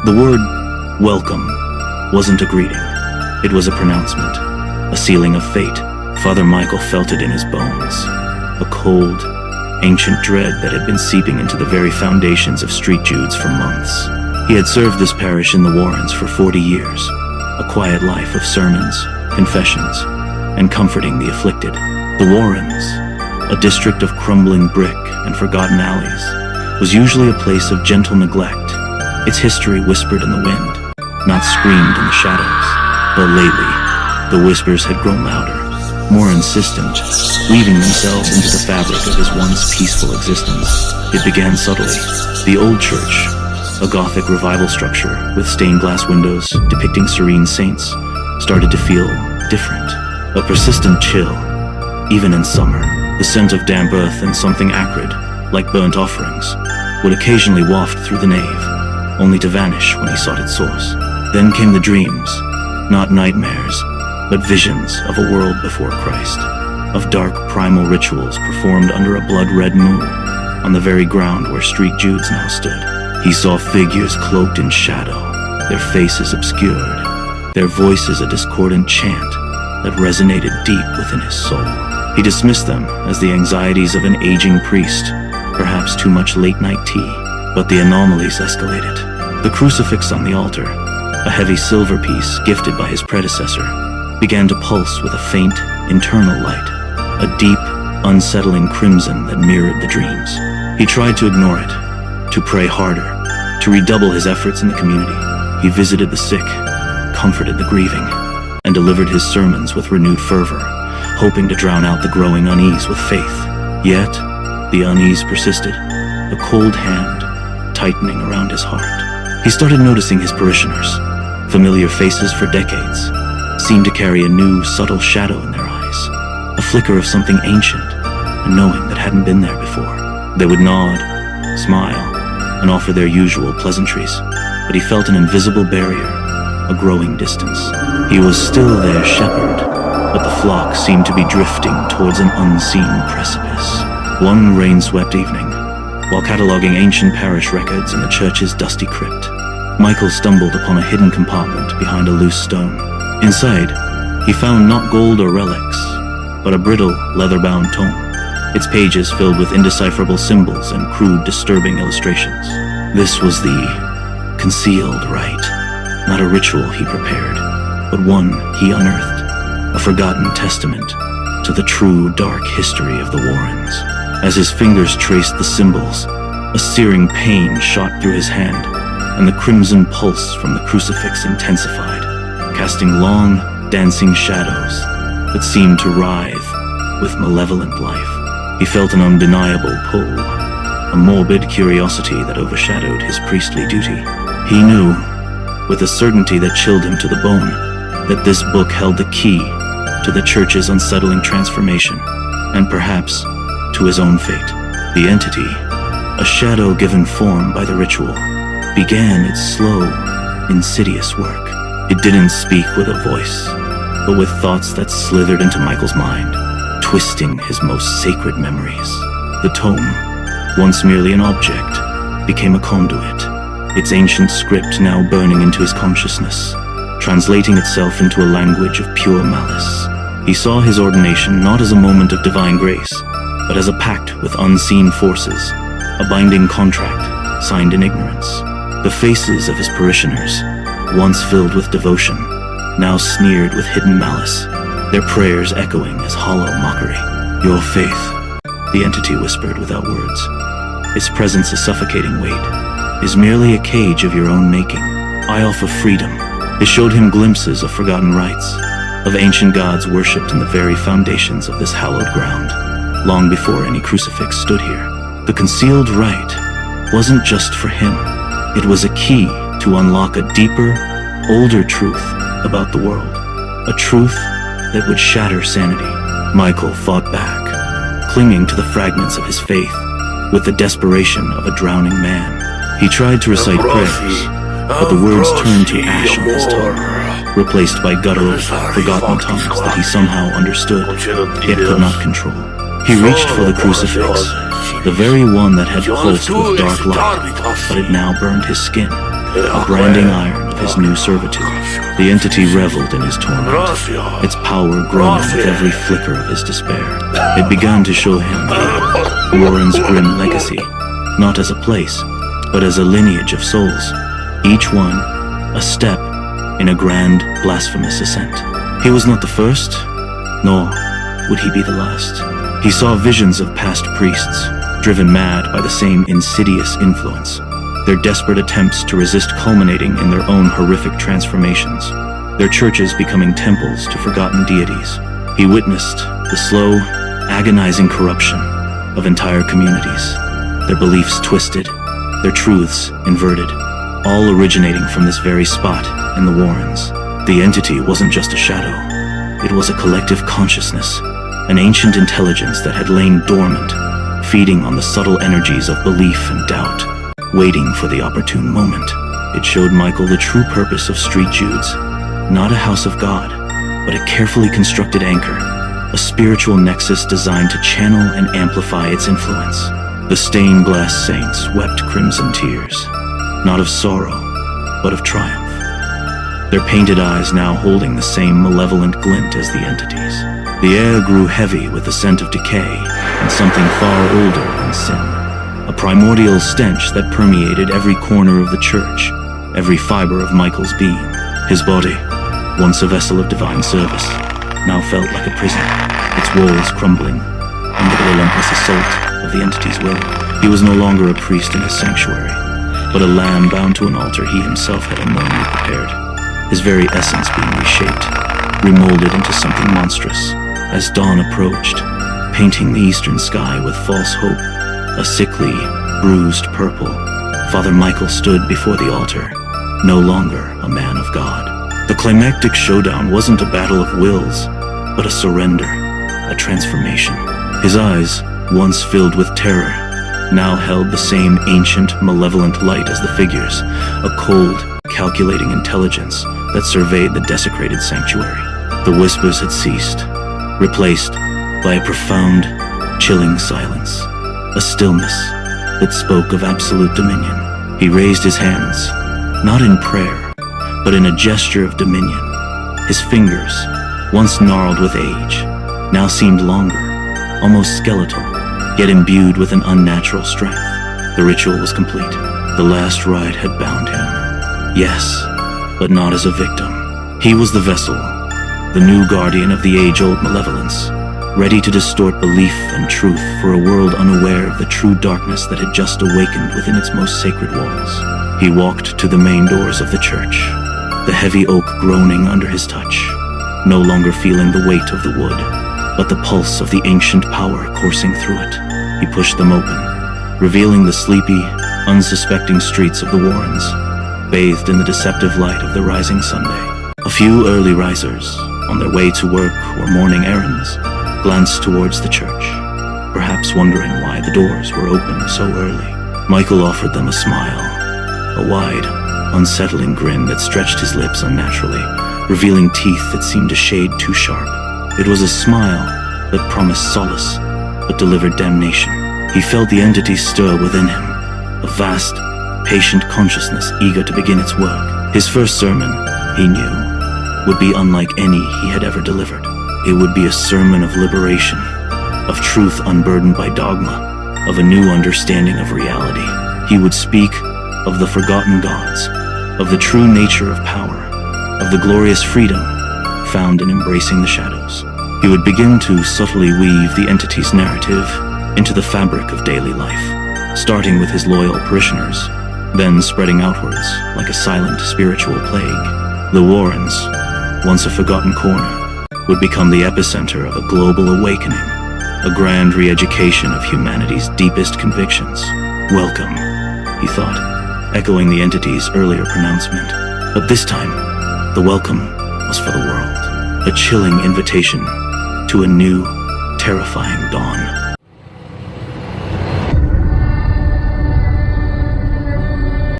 The word welcome wasn't a greeting. It was a pronouncement, a sealing of fate. Father Michael felt it in his bones, a cold, ancient dread that had been seeping into the very foundations of Street Judes for months. He had served this parish in the Warrens for 40 years, a quiet life of sermons, confessions, and comforting the afflicted. The Warrens, a district of crumbling brick and forgotten alleys, was usually a place of gentle neglect, its history whispered in the wind, not screamed in the shadows. But lately, the whispers had grown louder, more insistent, weaving themselves into the fabric of his once peaceful existence. It began subtly. The old church, a Gothic revival structure with stained glass windows depicting serene saints, started to feel different. A persistent chill, even in summer. The scent of damp earth and something acrid, like burnt offerings, would occasionally waft through the nave, only to vanish when he sought its source. Then came the dreams, not nightmares, but visions of a world before Christ, of dark primal rituals performed under a blood-red moon, on the very ground where Street Judes now stood. He saw figures cloaked in shadow, their faces obscured, their voices a discordant chant that resonated deep within his soul. He dismissed them as the anxieties of an aging priest, perhaps too much late-night tea, but the anomalies escalated. The crucifix on the altar, a heavy silver piece gifted by his predecessor, began to pulse with a faint, internal light, a deep, unsettling crimson that mirrored the dreams. He tried to ignore it, to pray harder, to redouble his efforts in the community. He visited the sick, comforted the grieving, and delivered his sermons with renewed fervor, hoping to drown out the growing unease with faith. Yet, the unease persisted, a cold hand tightening around his heart. He started noticing his parishioners, familiar faces for decades, seemed to carry a new, subtle shadow in their eyes, a flicker of something ancient, a knowing that hadn't been there before. They would nod, smile, and offer their usual pleasantries, but he felt an invisible barrier, a growing distance. He was still their shepherd, but the flock seemed to be drifting towards an unseen precipice. One rain-swept evening, while cataloging ancient parish records in the church's dusty crypt, Michael stumbled upon a hidden compartment behind a loose stone. Inside, he found not gold or relics, but a brittle, leather-bound tome, its pages filled with indecipherable symbols and crude, disturbing illustrations. This was the concealed rite, not a ritual he prepared, but one he unearthed, a forgotten testament to the true, dark history of the Warrens. As his fingers traced the symbols, a searing pain shot through his hand, and the crimson pulse from the crucifix intensified, casting long, dancing shadows that seemed to writhe with malevolent life. He felt an undeniable pull, a morbid curiosity that overshadowed his priestly duty. He knew, with a certainty that chilled him to the bone, that this book held the key to the church's unsettling transformation, and perhaps to his own fate. The entity, a shadow given form by the ritual, began its slow, insidious work. It didn't speak with a voice, but with thoughts that slithered into Michael's mind, twisting his most sacred memories. The tome, once merely an object, became a conduit, its ancient script now burning into his consciousness, translating itself into a language of pure malice. He saw his ordination not as a moment of divine grace, but as a pact with unseen forces, a binding contract signed in ignorance. The faces of his parishioners, once filled with devotion, now sneered with hidden malice, their prayers echoing as hollow mockery. Your faith, the entity whispered without words, its presence a suffocating weight, is merely a cage of your own making. I offer freedom. It showed him glimpses of forgotten rites, of ancient gods worshipped in the very foundations of this hallowed ground, long before any crucifix stood here. The concealed rite wasn't just for him. It was a key to unlock a deeper, older truth about the world, a truth that would shatter sanity. Michael fought back, clinging to the fragments of his faith with the desperation of a drowning man. He tried to recite prayers, but the words turned to ash on his tongue, replaced by guttural, forgotten tongues that he somehow understood, yet could not control. He reached for the crucifix, the very one that had pulsed with dark light, but it now burned his skin. a branding iron of his new servitude. The entity reveled in his torment, its power growing with every flicker of his despair. It began to show him the Warren's grim legacy, not as a place, but as a lineage of souls, each one a step in a grand, blasphemous ascent. He was not the first, nor would he be the last. He saw visions of past priests, driven mad by the same insidious influence, their desperate attempts to resist culminating in their own horrific transformations, their churches becoming temples to forgotten deities. He witnessed the slow, agonizing corruption of entire communities, their beliefs twisted, their truths inverted, all originating from this very spot in the Warrens. The entity wasn't just a shadow. It was a collective consciousness, an ancient intelligence that had lain dormant, feeding on the subtle energies of belief and doubt, waiting for the opportune moment. It showed Michael the true purpose of Street Jude's, not a house of God, but a carefully constructed anchor, a spiritual nexus designed to channel and amplify its influence. The stained glass saints wept crimson tears, not of sorrow, but of triumph, their painted eyes now holding the same malevolent glint as the entities. The air grew heavy with the scent of decay and something far older than sin, a primordial stench that permeated every corner of the church, every fiber of Michael's being. His body, once a vessel of divine service, now felt like a prison, its walls crumbling under the relentless assault of the entity's will. He was no longer a priest in his sanctuary, but a lamb bound to an altar he himself had unknowingly prepared, his very essence being reshaped, remolded into something monstrous. As dawn approached, painting the eastern sky with false hope, a sickly, bruised purple, Father Michael stood before the altar, no longer a man of God. The climactic showdown wasn't a battle of wills, but a surrender, a transformation. His eyes, once filled with terror, now held the same ancient, malevolent light as the figures, a cold, calculating intelligence that surveyed the desecrated sanctuary. The whispers had ceased, replaced by a profound, chilling silence, a stillness that spoke of absolute dominion. He raised his hands, not in prayer, but in a gesture of dominion. His fingers, once gnarled with age, now seemed longer, almost skeletal, yet imbued with an unnatural strength. The ritual was complete. The last rite had bound him. Yes, but not as a victim. He was the vessel, the new guardian of the age-old malevolence, ready to distort belief and truth for a world unaware of the true darkness that had just awakened within its most sacred walls. He walked to the main doors of the church, the heavy oak groaning under his touch, no longer feeling the weight of the wood, but the pulse of the ancient power coursing through it. He pushed them open, revealing the sleepy, unsuspecting streets of the Warrens, bathed in the deceptive light of the rising Sunday. A few early risers, on their way to work or morning errands, glanced towards the church, perhaps wondering why the doors were open so early. Michael offered them a smile, a wide, unsettling grin that stretched his lips unnaturally, revealing teeth that seemed a shade too sharp. It was a smile that promised solace, but delivered damnation. He felt the entity stir within him, a vast, patient consciousness eager to begin its work. His first sermon, he knew, would be unlike any he had ever delivered. It would be a sermon of liberation, of truth unburdened by dogma, of a new understanding of reality. He would speak of the forgotten gods, of the true nature of power, of the glorious freedom found in embracing the shadows. He would begin to subtly weave the entity's narrative into the fabric of daily life, starting with his loyal parishioners, then spreading outwards like a silent spiritual plague. The Warrens, once a forgotten corner, would become the epicenter of a global awakening, a grand re-education of humanity's deepest convictions. Welcome, he thought, echoing the entity's earlier pronouncement. But this time, the welcome was for the world, a chilling invitation to a new, terrifying dawn.